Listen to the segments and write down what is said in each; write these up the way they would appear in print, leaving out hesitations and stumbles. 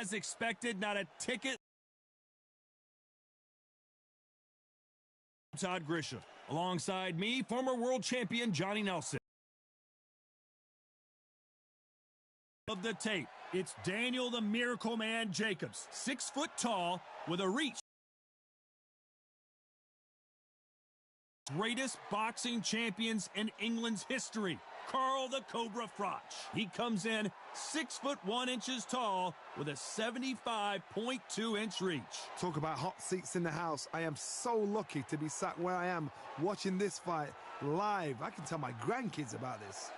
As expected, not a ticket. Todd Grisham. Alongside me, former world champion Johnny Nelson. Of the tape, it's Daniel the Miracle Man Jacobs, 6 foot tall with a reach. Greatest boxing champions in England's history, Carl the Cobra Froch. He comes in 6 foot 1 inches tall with a 75.2-inch reach. Talk about hot seats in the house. I am so lucky to be sat where I am watching this fight live. I can tell my grandkids about this.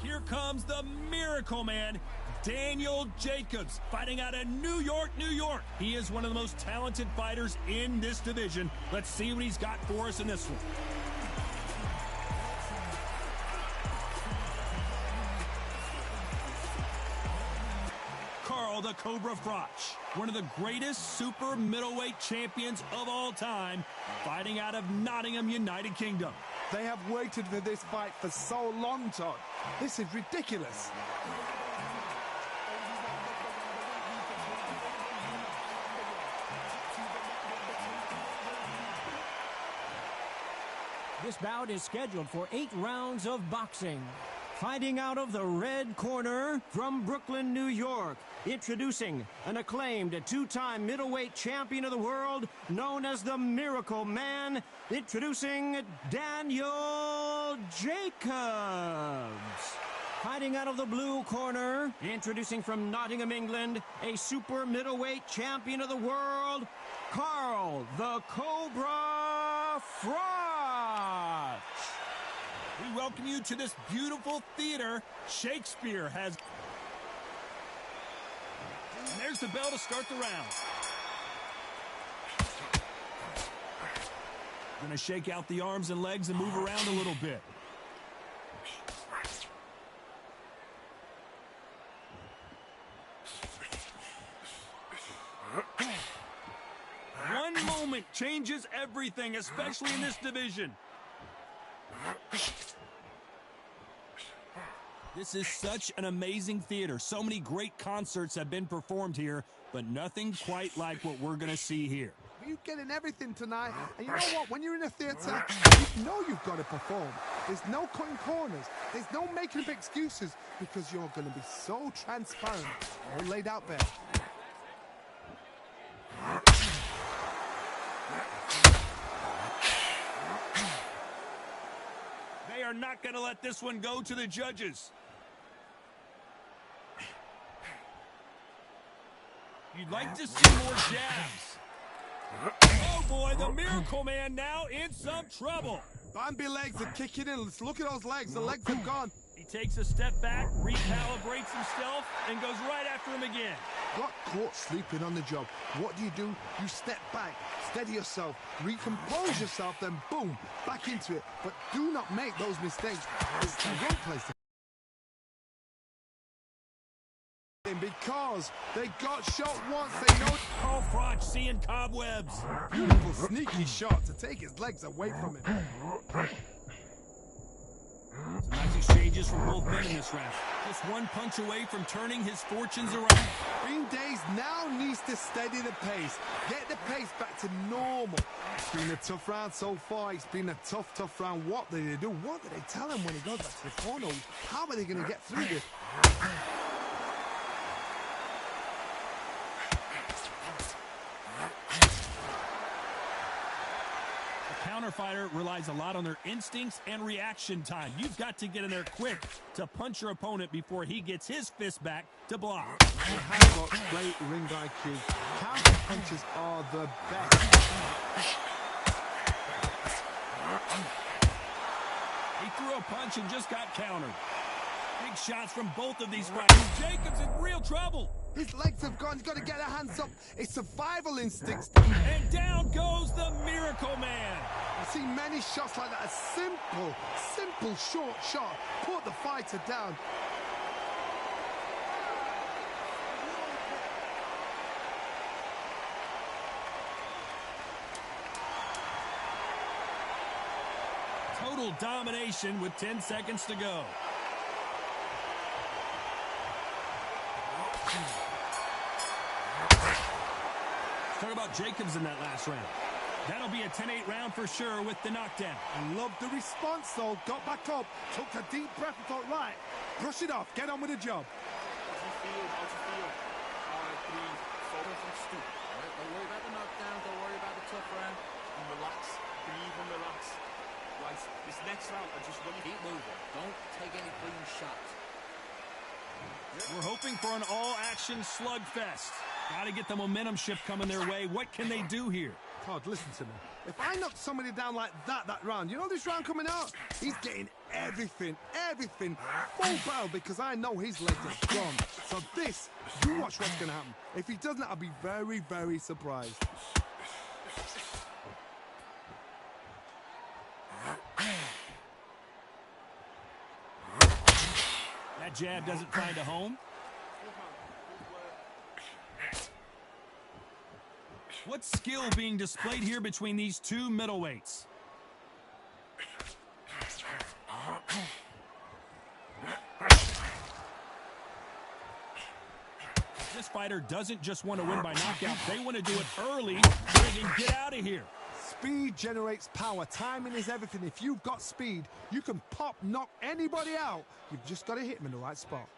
Here comes the Miracle Man, Daniel Jacobs, fighting out of New York, New York. He is one of the most talented fighters in this division. Let's see what he's got for us in this one. Carl the Cobra Froch, one of the greatest super middleweight champions of all time, fighting out of Nottingham, United Kingdom. They have waited for this fight for so long, Todd. This is ridiculous. This bout is scheduled for 8 rounds of boxing. Fighting out of the red corner from Brooklyn, New York, introducing an acclaimed 2-time middleweight champion of the world known as the Miracle Man, introducing Daniel Jacobs. Fighting out of the blue corner, introducing from Nottingham, England, a super middleweight champion of the world, Carl the Cobra Froch. We welcome you to this beautiful theater Shakespeare has. And there's the bell to start the round. Going to shake out the arms and legs and move around a little bit. One moment changes everything, especially in this division. This is such an amazing theater. So many great concerts have been performed here, but nothing quite like what we're going to see here. You're getting everything tonight. And you know what? When you're in a theater, you know you've got to perform. There's no cutting corners. There's no making up excuses because you're going to be so transparent. All laid out there. They are not going to let this one go to the judges. You'd like to see more jabs. Oh boy, the Miracle Man now in some trouble. Bambi legs are kicking in. Let's look at those legs. The legs have gone. He takes a step back, recalibrates himself, and goes right after him again. Got caught sleeping on the job. What do? You step back, steady yourself, recompose yourself, then boom, back into it. But do not make those mistakes. It's the wrong place to because they got shot once. They know. Carl Froch seeing cobwebs. Beautiful sneaky shot to take his legs away from him. Some nice exchanges from both men in this round. Just one punch away from turning his fortunes around. Green Days now needs to steady the pace. Get the pace back to normal. It's been a tough round so far. It's been a tough round. What did they do? What did they tell him when he goes back to the corner? How are they going to get through this? Fighter relies a lot on their instincts and reaction time. You've got to get in there quick to punch your opponent before he gets his fist back to block. He has got great ring IQ. Counter punches are the best. He threw a punch and just got countered. Big shots from both of these fighters. Jacobs in real trouble. His legs have gone. He's got to get their hands up. It's survival instincts. And down goes the Miracle Man. I've seen many shots like that. A simple short shot. Put the fighter down. Total domination with 10 seconds to go. Talk about Jacobs in that last round. That'll be a 10-8 round for sure with the knockdown. I love the response, though. Got back up, took a deep breath and thought, right, brush it off, get on with the job. How do you feel? How do you feel? All right, breathe. Focus and stoop. All right, don't worry about the knockdown. Don't worry about the tough round. And relax. Breathe and relax. Right, this next round, I just want you to keep moving. Don't take any clean shots. We're hoping for an all-action slugfest. Got to get the momentum shift coming their way. What can they do here? Todd, listen to me. If I knock somebody down like that round, you know this round coming out? He's getting everything, full barrel, because I know his legs are strong. So this, you watch what's going to happen. If he doesn't, I'll be very, very surprised. That jab doesn't find a home. What skill being displayed here between these two middleweights? This fighter doesn't just want to win by knockout. They want to do it early so they can get out of here. Speed generates power. Timing is everything. If you've got speed, you can pop, knock anybody out. You've just got to hit them in the right spot.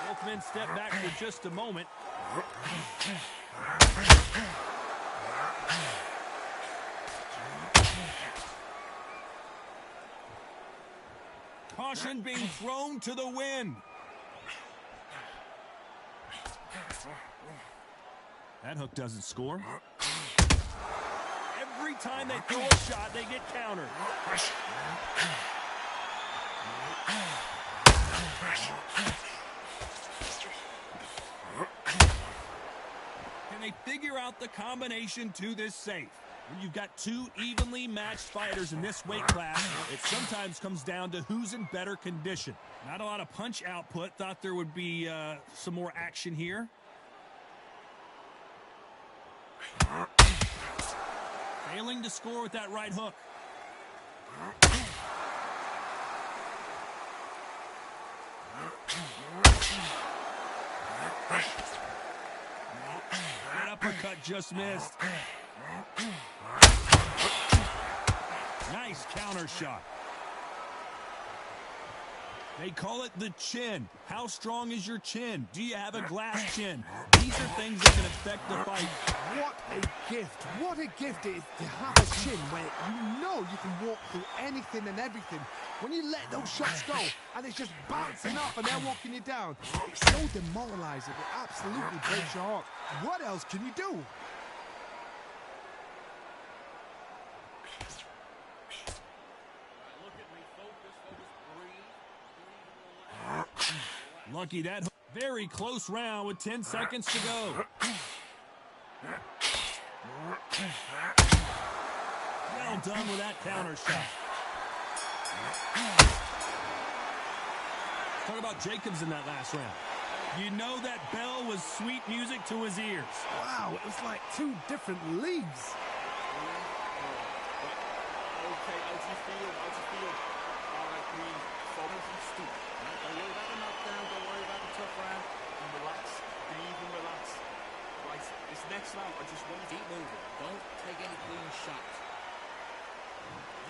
Both men step back for just a moment. Caution being thrown to the wind. That hook doesn't score. Every time they throw a shot, they get countered. Can they figure out the combination to this safe? When you've got two evenly matched fighters in this weight class, it sometimes comes down to who's in better condition. Not a lot of punch output. Thought there would be some more action here. Failing to score with that right hook. That uppercut just missed. Nice counter shot. They call it the chin. How strong is your chin? Do you have a glass chin? These are things that can affect the fight. What a gift. What a gift it is to have a chin where you know you can walk through anything and everything. When you let those shots go and it's just bouncing up and they're walking you down, it's so demoralizing. It absolutely breaks your heart. What else can you do? Lucky that hook. Very close round with 10 seconds to go. Well done with that counter shot. Talk about Jacobs in that last round. You know that bell was sweet music to his ears. Wow, it was like two different leagues. Okay, how do you feel? How do you feel? All right, breathe. Focus and stoop. Don't worry about the knockdown. Don't worry about the tough round. And relax. Breathe and relax. Right, this next round, I just want you to keep moving. Don't take any clean shots.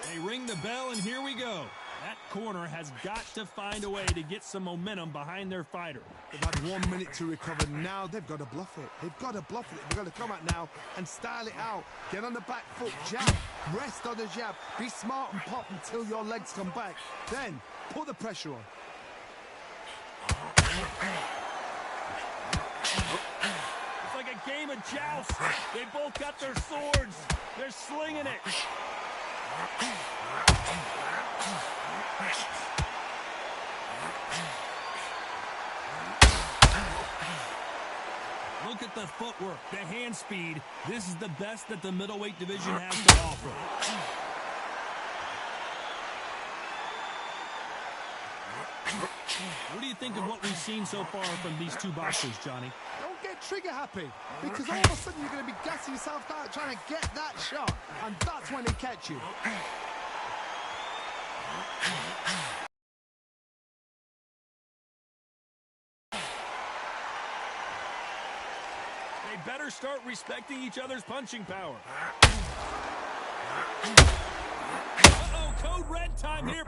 They ring the bell, and here we go. That corner has got to find a way to get some momentum behind their fighter. They've had 1 minute to recover. Now they've got to bluff it. They've got to bluff it. They've got to come out now and style it out. Get on the back foot, jab, rest on the jab. Be smart and pop until your legs come back. Then put the pressure on. It's like a game of joust. They both got their swords. They're slinging it. Look at the footwork, the hand speed. This is the best that the middleweight division has to offer. What do you think of what we've seen so far from these two boxers, Johnny? Don't get trigger happy, because all of a sudden you're going to be gassing yourself out trying to get that shot, and that's when they catch you. better start respecting each other's punching power. Uh-oh, code red time here.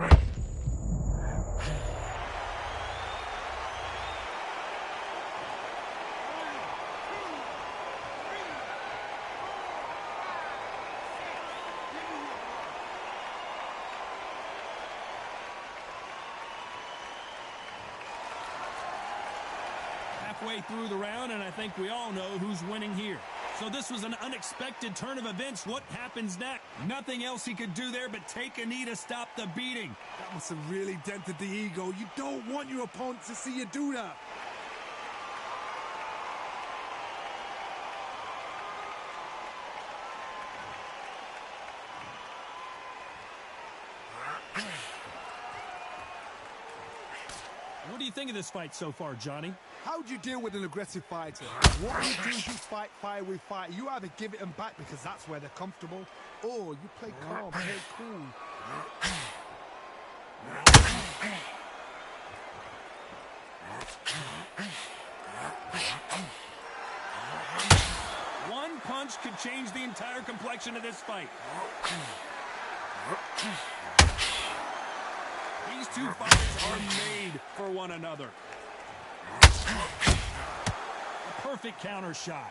Halfway through the round, and I think we all know who's winning here. So this was an unexpected turn of events. What happens next? Nothing else he could do there but take a knee to stop the beating. That must have really dented the ego. You don't want your opponent to see you do that. What do you think of this fight so far, Johnny? How do you deal with an aggressive fighter? What you do is you fight fire with fire. You either give it them back because that's where they're comfortable, or you play calm, play cool. One punch could change the entire complexion of this fight. These two fighters are made for one another. A perfect counter shot.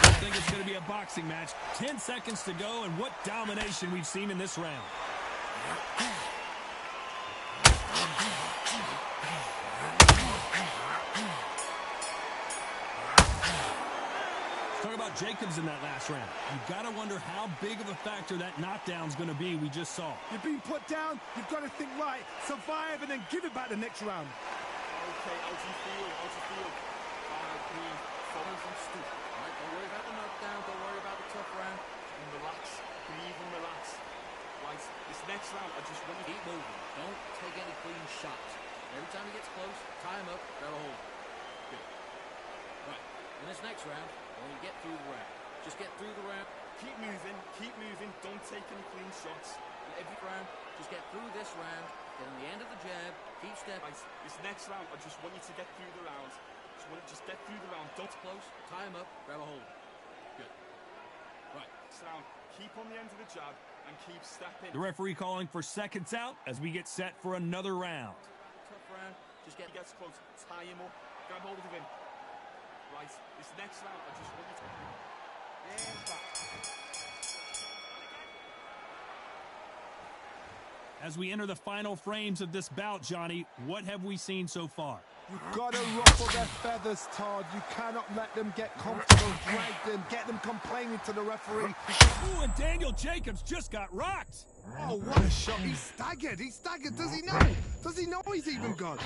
I think it's going to be a boxing match. 10 seconds to go, and what domination we've seen in this round. Talk about Jacobs in that last round. You've got to wonder how big of a factor that knockdown's going to be we just saw. You're being put down, you've got to think right, survive, and then give it back the next round. Okay, how do you feel? How do you feel? Queen, follows and stoop. Right, don't worry about the knockdown, don't worry about the tough round. And relax, breathe and relax. Right, this next round, I just want you to keep moving. Don't take any clean shots. Every time he gets close, tie him up, grab a hold. Good. Right, in this next round, I want you to get through the round. Just get through the round. Keep moving, don't take any clean shots. And every round, just get through this round, get on the end of the jab, keep stepping. Right, this next round, I just want you to get through the round. Just get through the round, don't close, tie him up, grab a hold. Good. Right, next round, keep on the end of the jab and keep stepping. The referee calling for seconds out as we get set for another round. Tough round, just get... He gets close, tie him up, grab hold of him. Right, this next round, I just want you to... And back. As we enter the final frames of this bout, Johnny, what have we seen so far? You've got to ruffle their feathers, Todd. You cannot let them get comfortable, drag them, get them complaining to the referee. Ooh, and Daniel Jacobs just got rocked. Oh, what a shot. He's staggered. He's staggered. Does he know? Does he know he's even gone?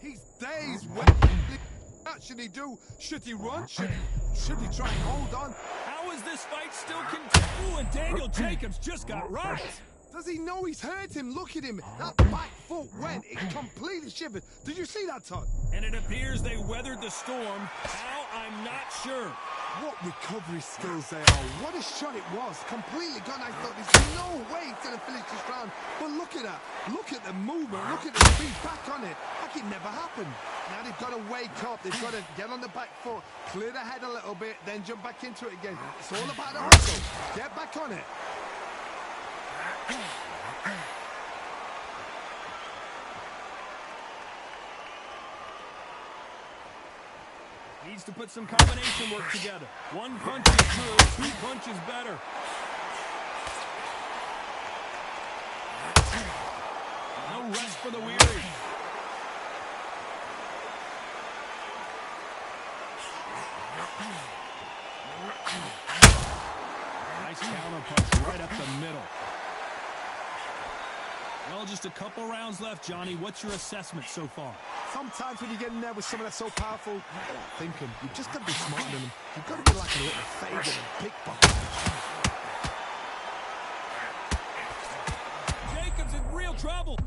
He's dazed. What should he do? Should he run? Should he try and hold on? How is this fight still continuing? Ooh, and Daniel Jacobs just got rocked. Does he know he's hurt him? Look at him. That back foot went. It completely shivered. Did you see that, Todd? And it appears they weathered the storm. How? I'm not sure. What recovery skills they are. What a shot it was. Completely gone. I thought there's no way he's going to finish this round. But look at that. Look at the movement. Look at the speed back on it. Like it never happened. Now they've got to wake up. They've got to get on the back foot, clear the head a little bit, then jump back into it again. It's all about the hustle. Get back on it. Needs to put some combination work together. One punch is good, two punches better. No rest for the weary. Nice counter punch right up the middle. Well, just a couple rounds left, Johnny. What's your assessment so far? Sometimes when you get in there with someone that's so powerful, you're not thinking. You've just got to be smarter than them. You've got to be like a little Fagan and pickpocket. Jacobs in real trouble.